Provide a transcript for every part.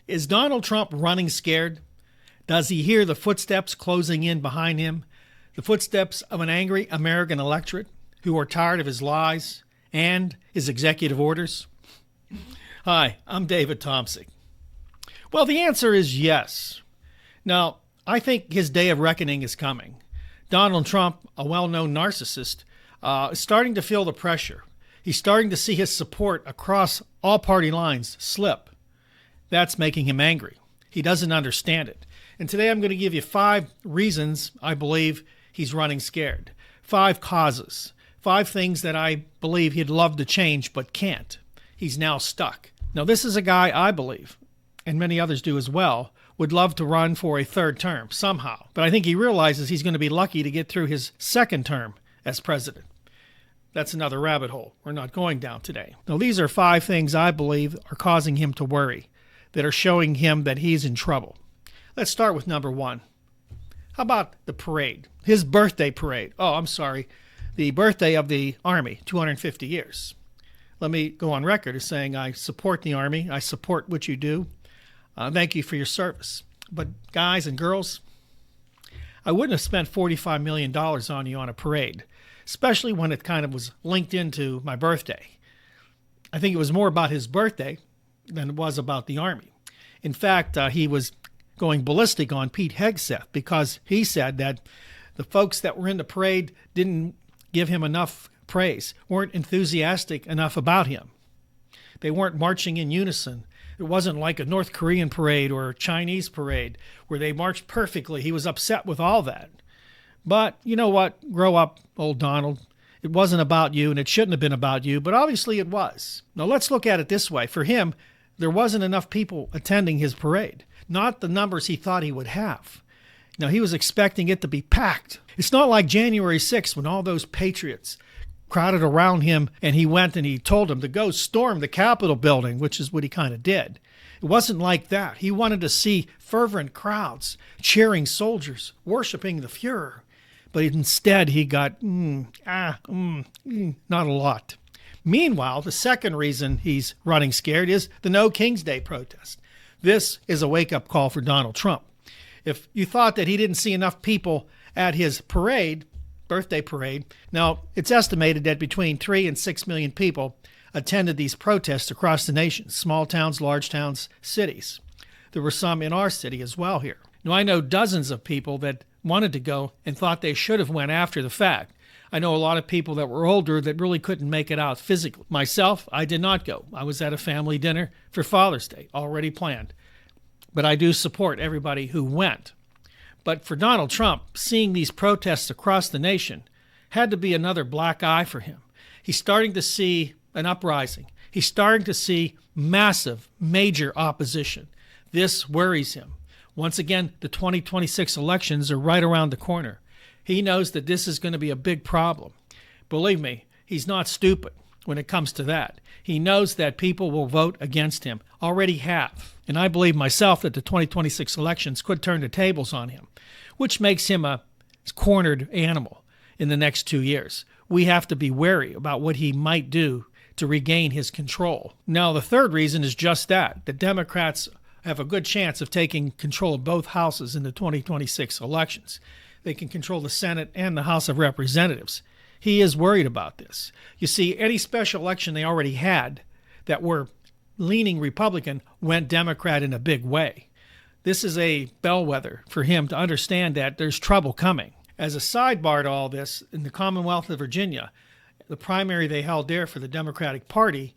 Is Donald Trump running scared? Does he hear the footsteps closing in behind him? The footsteps of an angry American electorate who are tired of his lies and his executive orders? Hi, I'm David Tomsic. Well, the answer is yes. Now, I think his day of reckoning is coming. Donald Trump, a well-known narcissist, is starting to feel the pressure. He's starting to see his support across all party lines slip. That's making him angry. He doesn't understand it. And today I'm going to give you 5 reasons I believe he's running scared. 5 causes. 5 things that I believe he'd love to change but can't. He's now stuck. Now, this is a guy I believe, and many others do as well, would love to run for a 3rd term somehow. But I think he realizes he's going to be lucky to get through his 2nd term as president. That's another rabbit hole we're not going down today. Now, these are 5 things I believe are causing him to worry, that are showing him that he's in trouble. Let's start with number 1. How about the parade? His birthday parade. Oh, I'm sorry. The birthday of the Army, 250 years. Let me go on record as saying I support the Army. I support what you do. Thank you for your service. But guys and girls, I wouldn't have spent $45 million on you on a parade, especially when it kind of was linked into my birthday. I think it was more about his birthday than it was about the Army. In fact, he was going ballistic on Pete Hegseth because he said that the folks that were in the parade didn't give him enough praise, weren't enthusiastic enough about him. They weren't marching in unison. It wasn't like a North Korean parade or a Chinese parade where they marched perfectly. He was upset with all that. But you know what? Grow up, old Donald. It wasn't about you, and it shouldn't have been about you, but obviously it was. Now let's look at it this way. For him, there wasn't enough people attending his parade, not the numbers he thought he would have. Now, he was expecting it to be packed. It's not like January 6th when all those patriots crowded around him and he went and he told them to go storm the Capitol building, which is what he kind of did. It wasn't like that. He wanted to see fervent crowds cheering soldiers, worshiping the Fuhrer. But instead, he got, not a lot. Meanwhile, the second reason he's running scared is the No King's Day protest. This is a wake-up call for Donald Trump. If you thought that he didn't see enough people at his parade, birthday parade, now it's estimated that between 3 and 6 million people attended these protests across the nation, small towns, large towns, cities. There were some in our city as well here. Now, I know dozens of people that wanted to go and thought they should have went after the fact. I know a lot of people that were older that really couldn't make it out physically. Myself, I did not go. I was at a family dinner for Father's Day, already planned. But I do support everybody who went. But for Donald Trump, seeing these protests across the nation had to be another black eye for him. He's starting to see an uprising. He's starting to see massive, major opposition. This worries him. Once again, the 2026 elections are right around the corner. He knows that this is going to be a big problem. Believe me, he's not stupid when it comes to that. He knows that people will vote against him, already have. And I believe myself that the 2026 elections could turn the tables on him, which makes him a cornered animal in the next 2 years. We have to be wary about what he might do to regain his control. Now, the third reason is just that. The Democrats have a good chance of taking control of both houses in the 2026 elections. They can control the Senate and the House of Representatives. He is worried about this. You see, any special election they already had that were leaning Republican went Democrat in a big way. This is a bellwether for him to understand that there's trouble coming. As a sidebar to all this, in the Commonwealth of Virginia, the primary they held there for the Democratic Party,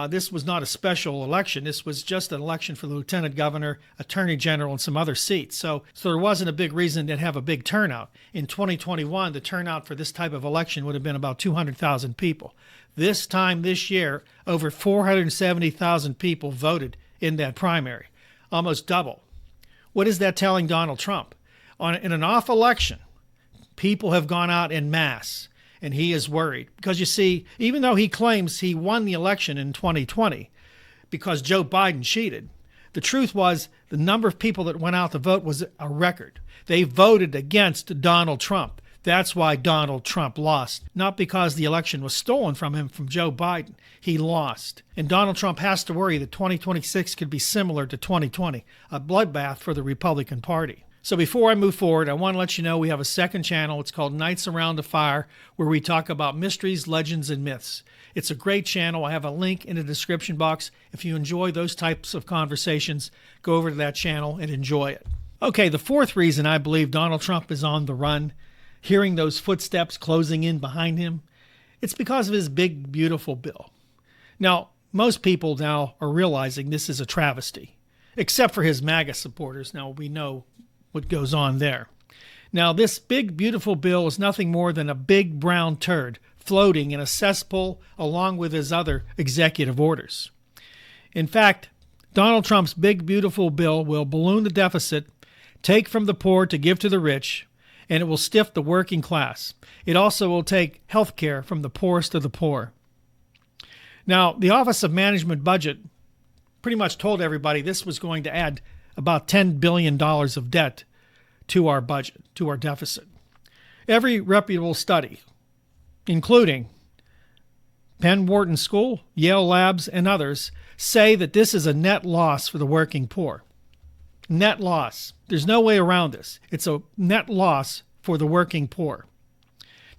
this was not a special election. This was just an election for the lieutenant governor, attorney general, and some other seats. So there wasn't a big reason to have a big turnout. In 2021, the turnout for this type of election would have been about 200,000 people. This time this year, over 470,000 people voted in that primary, almost double. What is that telling Donald Trump? In an off election, people have gone out en masse. And he is worried because, you see, even though he claims he won the election in 2020 because Joe Biden cheated, the truth was the number of people that went out to vote was a record. They voted against Donald Trump. That's why Donald Trump lost, not because the election was stolen from him from Joe Biden. He lost. And Donald Trump has to worry that 2026 could be similar to 2020, a bloodbath for the Republican Party. So before I move forward, I want to let you know we have a second channel. It's called Nights Around the Fire, where we talk about mysteries, legends, and myths. It's a great channel. I have a link in the description box. If you enjoy those types of conversations, go over to that channel and enjoy it. Okay, the fourth reason I believe Donald Trump is on the run, hearing those footsteps closing in behind him, it's because of his big, beautiful bill. Now, most people now are realizing this is a travesty, except for his MAGA supporters. Now, we know what goes on there. Now, this big, beautiful bill is nothing more than a big brown turd floating in a cesspool along with his other executive orders. In fact, Donald Trump's big, beautiful bill will balloon the deficit, take from the poor to give to the rich, and it will stiff the working class. It also will take health care from the poorest of the poor. Now, the Office of Management Budget pretty much told everybody this was going to add about $10 billion of debt to our budget, to our deficit. Every reputable study, including Penn Wharton School, Yale Labs, and others, say that this is a net loss for the working poor. Net loss. There's no way around this. It's a net loss for the working poor.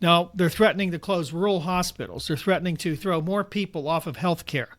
Now, they're threatening to close rural hospitals. They're threatening to throw more people off of health care.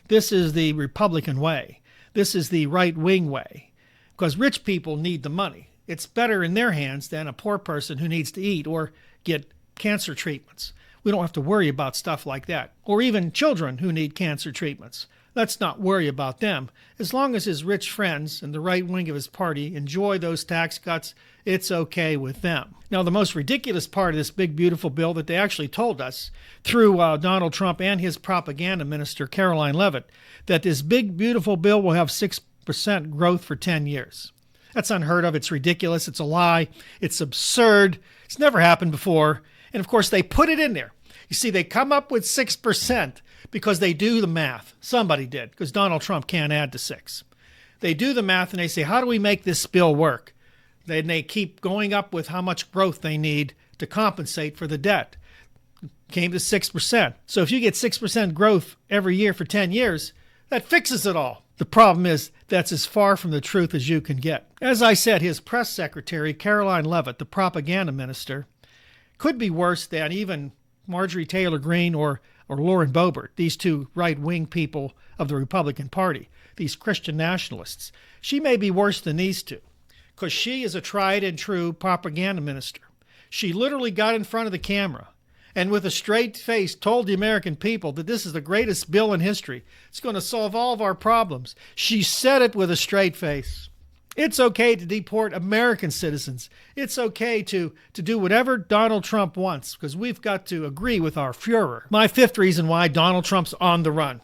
This is the Republican way. This is the right-wing way, because rich people need the money. It's better in their hands than a poor person who needs to eat or get cancer treatments. We don't have to worry about stuff like that, or even children who need cancer treatments. Let's not worry about them. As long as his rich friends and the right wing of his party enjoy those tax cuts, it's okay with them. Now, the most ridiculous part of this big, beautiful bill that they actually told us through Donald Trump and his propaganda minister, Caroline Leavitt, that this big, beautiful bill will have 6% growth for 10 years. That's unheard of. It's ridiculous. It's a lie. It's absurd. It's never happened before. And, of course, they put it in there. You see, they come up with 6% because they do the math. Somebody did, because Donald Trump can't add to 6. They do the math and they say, how do we make this bill work? Then they keep going up with how much growth they need to compensate for the debt. Came to 6%. So if you get 6% growth every year for 10 years, that fixes it all. The problem is that's as far from the truth as you can get. As I said, his press secretary, Caroline Leavitt, the propaganda minister, could be worse than even Marjorie Taylor Greene or Lauren Boebert, these two right-wing people of the Republican Party, these Christian nationalists. She may be worse than these two, because she is a tried and true propaganda minister. She literally got in front of the camera and with a straight face told the American people that this is the greatest bill in history. It's going to solve all of our problems. She said it with a straight face. It's okay to deport American citizens. It's okay to do whatever Donald Trump wants, because we've got to agree with our Fuhrer. My fifth reason why Donald Trump's on the run.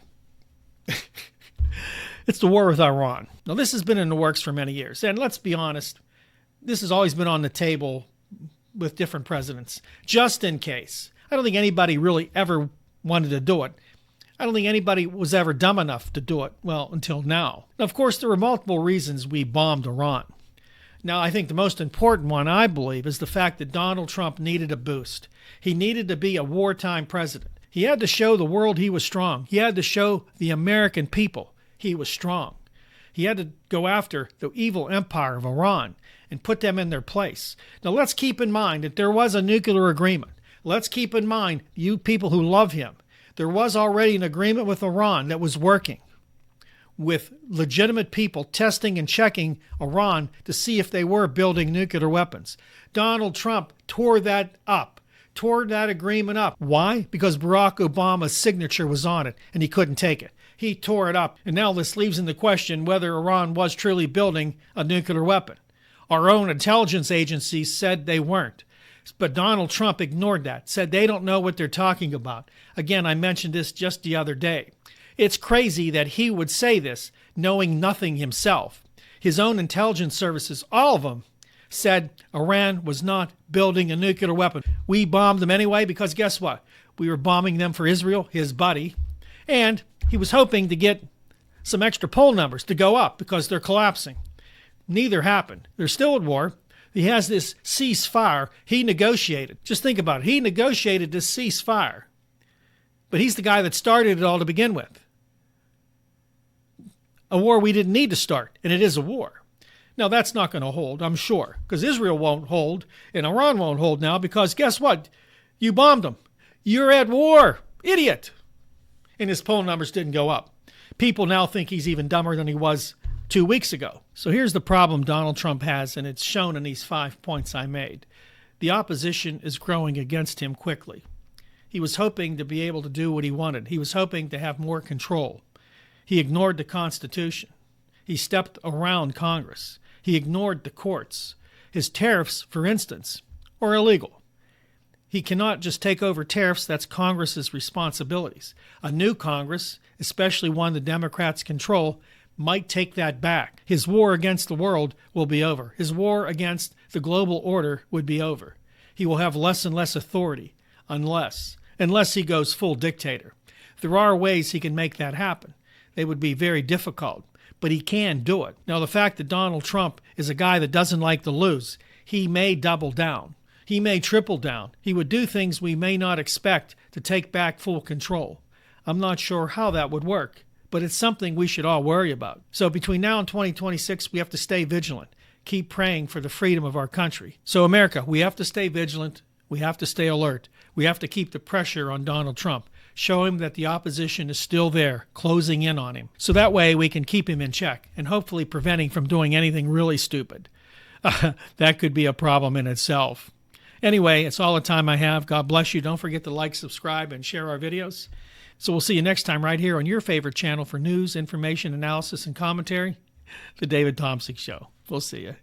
It's the war with Iran. Now, this has been in the works for many years. And let's be honest, this has always been on the table with different presidents, just in case. I don't think anybody really ever wanted to do it. I don't think anybody was ever dumb enough to do it, well, until now. Now, of course, there were multiple reasons we bombed Iran. Now, I think the most important one, I believe, is the fact that Donald Trump needed a boost. He needed to be a wartime president. He had to show the world he was strong. He had to show the American people he was strong. He had to go after the evil empire of Iran and put them in their place. Now, let's keep in mind that there was a nuclear agreement. Let's keep in mind, you people who love him, there was already an agreement with Iran that was working, with legitimate people testing and checking Iran to see if they were building nuclear weapons. Donald Trump tore that up, tore that agreement up. Why? Because Barack Obama's signature was on it, and he couldn't take it. He tore it up, and now this leaves in the question whether Iran was truly building a nuclear weapon. Our own intelligence agencies said they weren't. But Donald Trump ignored that, said they don't know what they're talking about. Again, I mentioned this just the other day. It's crazy that he would say this, knowing nothing himself. His own intelligence services, all of them, said Iran was not building a nuclear weapon. We bombed them anyway because guess what? We were bombing them for Israel, his buddy, and he was hoping to get some extra poll numbers to go up because they're collapsing. Neither happened. They're still at war. He has this ceasefire he negotiated. Just think about it. He negotiated this ceasefire. But he's the guy that started it all to begin with. A war we didn't need to start, and it is a war. Now, that's not going to hold, I'm sure, because Israel won't hold, and Iran won't hold now, because guess what? You bombed them. You're at war. Idiot. And his poll numbers didn't go up. People now think he's even dumber than he was 2 weeks ago. So here's the problem Donald Trump has, and it's shown in these 5 points I made. The opposition is growing against him quickly. He was hoping to be able to do what he wanted. He was hoping to have more control. He ignored the Constitution. He stepped around Congress. He ignored the courts. His tariffs, for instance, are illegal. He cannot just take over tariffs. That's Congress's responsibilities. A new Congress, especially one the Democrats control, might take that back. His war against the world will be over. His war against the global order would be over. He will have less and less authority unless he goes full dictator. There are ways he can make that happen. They would be very difficult, but he can do it. Now, the fact that Donald Trump is a guy that doesn't like to lose, he may double down. He may triple down. He would do things we may not expect to take back full control. I'm not sure how that would work, but it's something we should all worry about. So between now and 2026, we have to stay vigilant. Keep praying for the freedom of our country. So America, we have to stay vigilant. We have to stay alert. We have to keep the pressure on Donald Trump. Show him that the opposition is still there, closing in on him. So that way we can keep him in check and hopefully prevent him from doing anything really stupid. That could be a problem in itself. Anyway, it's all the time I have. God bless you. Don't forget to like, subscribe, and share our videos. So we'll see you next time right here on your favorite channel for news, information, analysis, and commentary, The David Thompson Show. We'll see you.